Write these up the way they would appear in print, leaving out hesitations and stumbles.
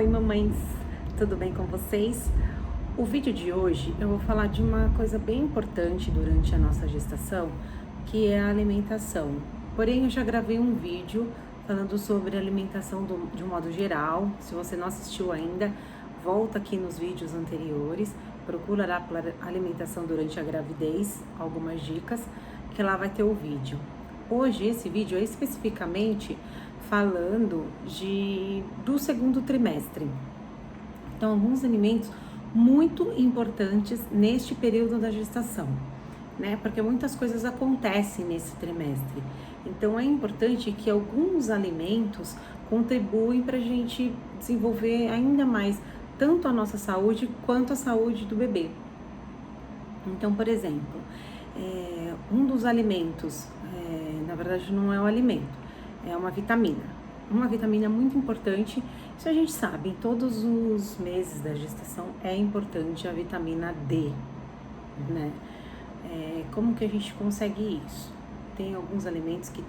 Oi mamães, tudo bem com vocês? O vídeo de hoje eu vou falar de uma coisa bem importante durante a nossa gestação, que é a alimentação. Porém, eu já gravei um vídeo falando sobre alimentação de um modo geral. Se você não assistiu ainda, volta aqui nos vídeos anteriores, procura lá pela alimentação durante a gravidez, algumas dicas, que lá vai ter o vídeo. Hoje esse vídeo é especificamente falando do segundo trimestre. Então, alguns alimentos muito importantes neste período da gestação, né? Porque muitas coisas acontecem nesse trimestre. Então, é importante que alguns alimentos contribuem para a gente desenvolver ainda mais tanto a nossa saúde quanto a saúde do bebê. Então, por exemplo, um dos alimentos, na verdade não é um alimento, é uma vitamina muito importante. Isso a gente sabe, em todos os meses da gestação é importante a vitamina D, né? Como que a gente consegue isso? Tem alguns alimentos que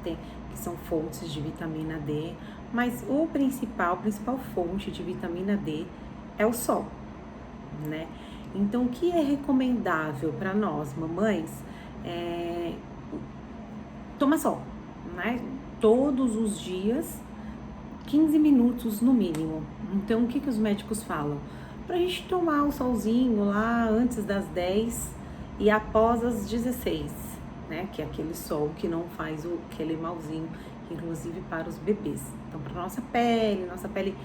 são fontes de vitamina D, mas a principal fonte de vitamina D é o sol, né? Então, o que é recomendável para nós, mamães, tomar sol, né? Todos os dias, 15 minutos no mínimo. Então, o que os médicos falam? Pra gente tomar o solzinho lá antes das 10 e após as 16, né? Que é aquele sol que não faz aquele malzinho, inclusive para os bebês. Então, para nossa pele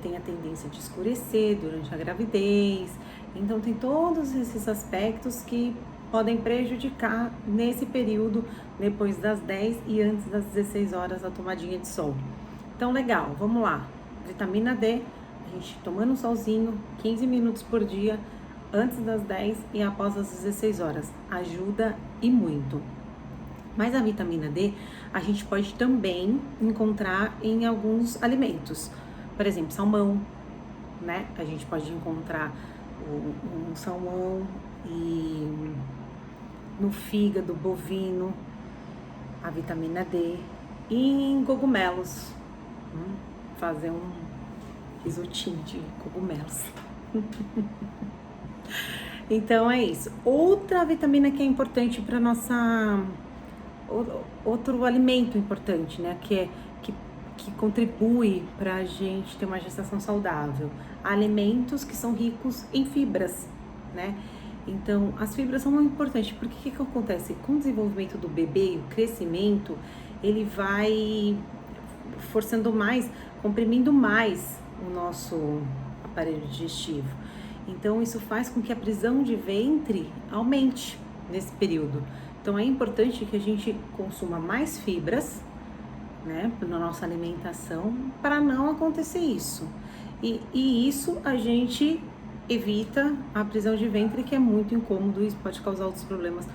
tem a tendência de escurecer durante a gravidez. Então, tem todos esses aspectos que podem prejudicar nesse período, depois das 10 e antes das 16 horas, a tomadinha de sol. Então, legal, vamos lá. Vitamina D, a gente tomando um solzinho, 15 minutos por dia, antes das 10 e após as 16 horas. Ajuda e muito. Mas a vitamina D, a gente pode também encontrar em alguns alimentos. Por exemplo, salmão, né? A gente pode encontrar um salmão e no fígado bovino, a vitamina D, e em cogumelos. Fazer um risotinho de cogumelos. Então é isso. Outra vitamina que é importante para nossa... Outro alimento importante, né? Que contribui para a gente ter uma gestação saudável. Alimentos que são ricos em fibras, né? Então, as fibras são muito importantes, porque o que acontece? Com o desenvolvimento do bebê, o crescimento, ele vai forçando mais, comprimindo mais o nosso aparelho digestivo. Então, isso faz com que a prisão de ventre aumente nesse período. Então, é importante que a gente consuma mais fibras, né, na nossa alimentação, para não acontecer isso. E isso a gente evita a prisão de ventre, que é muito incômodo e isso pode causar outros problemas,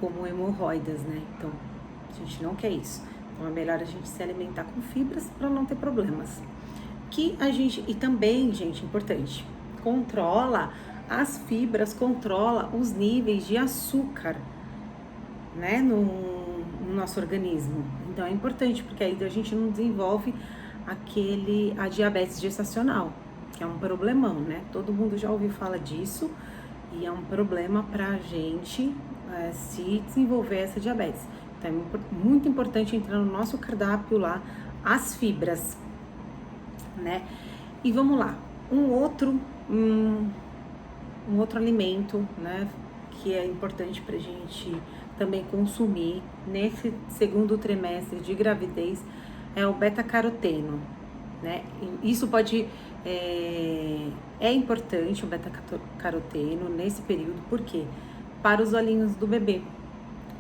como hemorroidas, né? Então, a gente não quer isso. Então, é melhor a gente se alimentar com fibras para não ter problemas. E também, gente, importante, controla as fibras, controla os níveis de açúcar, né, no nosso organismo. Então, é importante, porque aí a gente não desenvolve a diabetes gestacional, que é um problemão, né? Todo mundo já ouviu falar disso e é um problema pra gente se desenvolver essa diabetes. Então, é muito importante entrar no nosso cardápio lá as fibras, né? E vamos lá, um outro alimento, né, que é importante pra gente também consumir nesse segundo trimestre de gravidez é o beta-caroteno, né? Isso pode... É importante o beta-caroteno nesse período, porque para os olhinhos do bebê.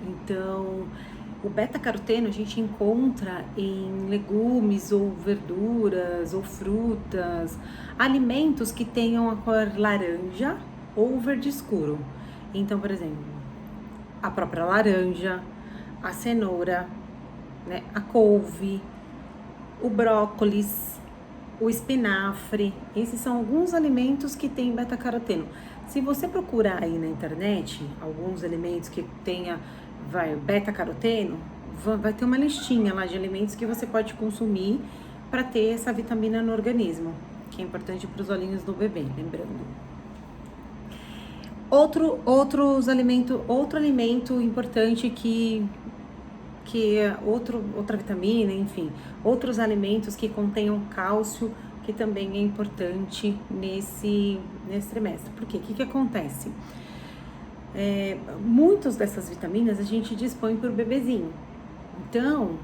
Então, o beta-caroteno a gente encontra em legumes ou verduras ou frutas, alimentos que tenham a cor laranja ou verde escuro. Então, por exemplo, a própria laranja, a cenoura, né, a couve, o brócolis, o espinafre. Esses são alguns alimentos que têm beta-caroteno. Se você procurar aí na internet alguns alimentos que tenha beta-caroteno, vai ter uma listinha lá de alimentos que você pode consumir para ter essa vitamina no organismo. que é importante para os olhinhos do bebê, lembrando. Outro alimento importante que é outra vitamina, enfim, outros alimentos que contenham cálcio, que também é importante nesse trimestre. Por quê? O que acontece? Muitas dessas vitaminas a gente dispõe para o bebezinho. Então,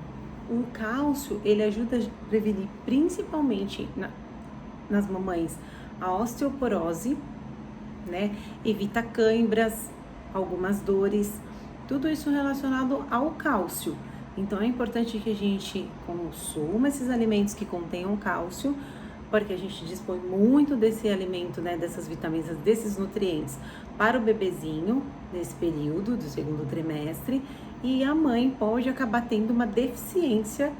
o cálcio, ele ajuda a prevenir, principalmente nas mamães, a osteoporose, né? Evita cãibras, algumas dores, tudo isso relacionado ao cálcio. Então é importante que a gente consuma esses alimentos que contenham cálcio, porque a gente dispõe muito desse alimento, né, dessas vitaminas, desses nutrientes para o bebezinho nesse período do segundo trimestre, e a mãe pode acabar tendo uma deficiência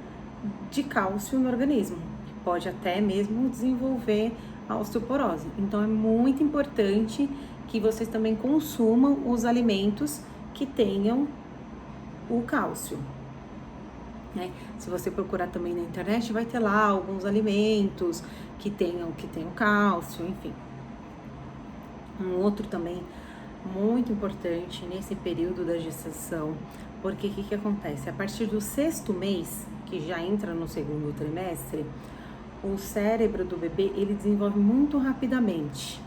de cálcio no organismo, pode até mesmo desenvolver a osteoporose. Então é muito importante que vocês também consumam os alimentos que tenham o cálcio, né? Se você procurar também na internet, vai ter lá alguns alimentos que tenham cálcio, enfim. Um outro também muito importante nesse período da gestação, porque o que acontece? A partir do 6º mês, que já entra no segundo trimestre, o cérebro do bebê, ele desenvolve muito rapidamente,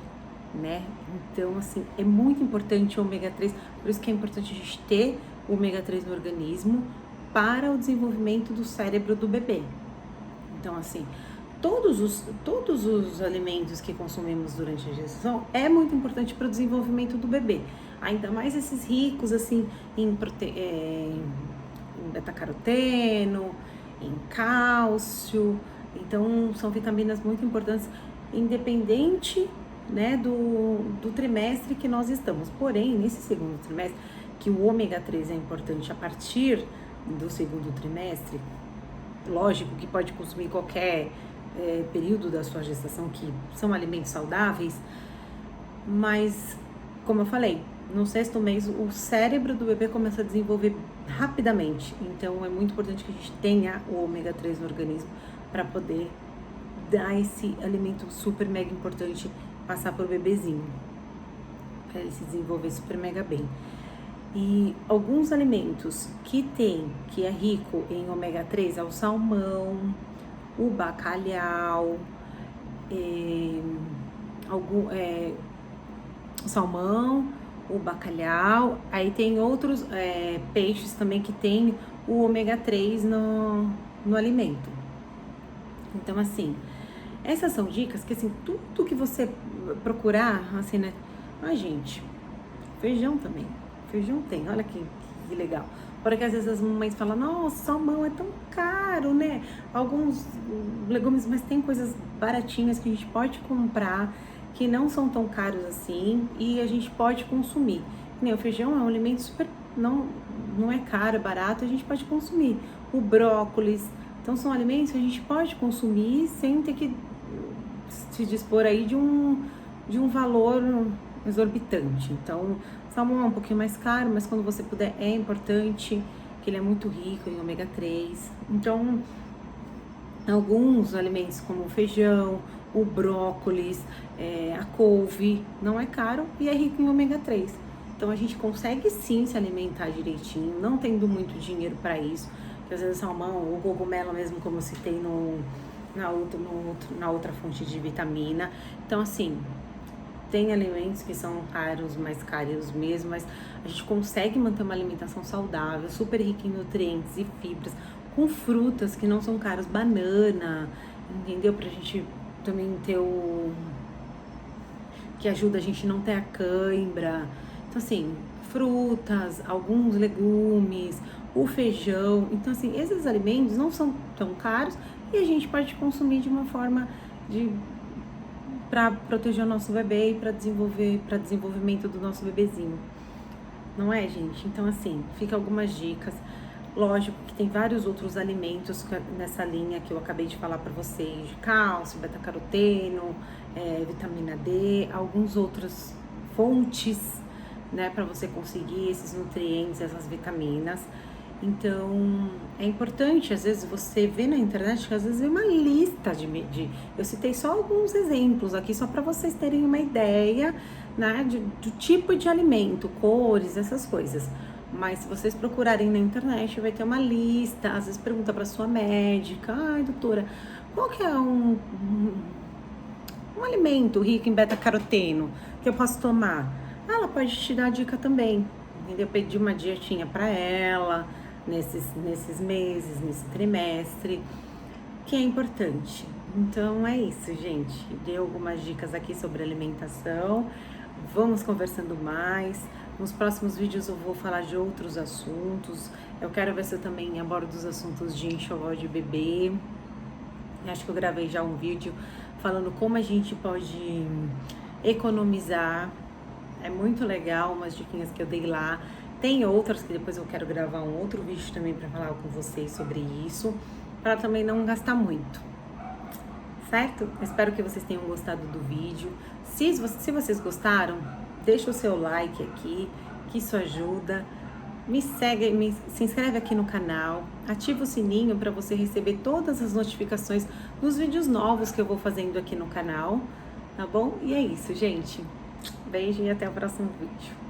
né? Então, assim, é muito importante o ômega 3, por isso que é importante a gente ter o ômega 3 no organismo para o desenvolvimento do cérebro do bebê. Então, assim, todos os alimentos que consumimos durante a gestação é muito importante para o desenvolvimento do bebê. Ainda mais esses ricos, assim, em beta-caroteno, em cálcio. Então, são vitaminas muito importantes, independente, né, do trimestre que nós estamos. Porém, nesse segundo trimestre, que o ômega 3 é importante a partir do segundo trimestre, lógico que pode consumir qualquer período da sua gestação, que são alimentos saudáveis, mas, como eu falei, no 6º mês, o cérebro do bebê começa a desenvolver rapidamente. Então, é muito importante que a gente tenha o ômega 3 no organismo para poder dar esse alimento super mega importante, passar para o bebezinho, para ele se desenvolver super mega bem. E alguns alimentos que é rico em ômega 3 é o salmão, o bacalhau, salmão, o bacalhau. Aí tem outros peixes também que tem o ômega 3 no alimento. Então, assim, essas são dicas que, assim, tudo que você procurar, assim, né? Ai, gente, feijão também. Feijão tem, olha que legal. Porque às vezes as mamães falam, nossa, salmão é tão caro, né? Alguns legumes, mas tem coisas baratinhas que a gente pode comprar, que não são tão caros assim, e a gente pode consumir. O feijão é um alimento super, não é caro, é barato, a gente pode consumir. O brócolis, então são alimentos que a gente pode consumir sem ter que se dispor aí de um valor exorbitante. Então, salmão é um pouquinho mais caro, mas quando você puder, é importante, que ele é muito rico em ômega 3. Então, alguns alimentos como o feijão, o brócolis, a couve, não é caro e é rico em ômega 3. Então, a gente consegue sim se alimentar direitinho, não tendo muito dinheiro para isso, porque às vezes o salmão, o cogumelo mesmo, como eu citei na outra fonte de vitamina. Então, assim, tem alimentos que são caros, mais caros mesmo, mas a gente consegue manter uma alimentação saudável, super rica em nutrientes e fibras, com frutas que não são caras, banana, entendeu? Pra gente também ter que ajuda a gente não ter a cãibra. Então, assim, frutas, alguns legumes, o feijão. Então, assim, esses alimentos não são tão caros e a gente pode consumir de uma forma para proteger o nosso bebê e para desenvolvimento do nosso bebezinho. Não é, gente? Então, assim, fica algumas dicas. Lógico que tem vários outros alimentos nessa linha que eu acabei de falar para vocês, de cálcio, beta-caroteno, vitamina D, algumas outras fontes, né, para você conseguir esses nutrientes, essas vitaminas. Então, é importante, às vezes, você vê na internet, que às vezes vê uma lista eu citei só alguns exemplos aqui, só para vocês terem uma ideia, né, do tipo de alimento, cores, essas coisas. Mas se vocês procurarem na internet, vai ter uma lista, às vezes pergunta para sua médica, ai, doutora, qual que é um alimento rico em beta-caroteno que eu posso tomar? Ela pode te dar dica também, entendeu? Pedir uma dietinha para ela, nesses meses, nesse trimestre, que é importante. Então é isso, gente. Dei algumas dicas aqui sobre alimentação. Vamos conversando mais. Nos próximos vídeos eu vou falar de outros assuntos. Eu quero ver se eu também abordo os assuntos de enxoval de bebê. Acho que eu gravei já um vídeo falando como a gente pode economizar. É muito legal umas diquinhas que eu dei lá. Tem outras que depois eu quero gravar um outro vídeo também para falar com vocês sobre isso, para também não gastar muito, certo? Espero que vocês tenham gostado do vídeo. Se vocês gostaram, deixa o seu like aqui, que isso ajuda. Me segue, se inscreve aqui no canal, ativa o sininho para você receber todas as notificações dos vídeos novos que eu vou fazendo aqui no canal, tá bom? E é isso, gente. Beijo e até o próximo vídeo.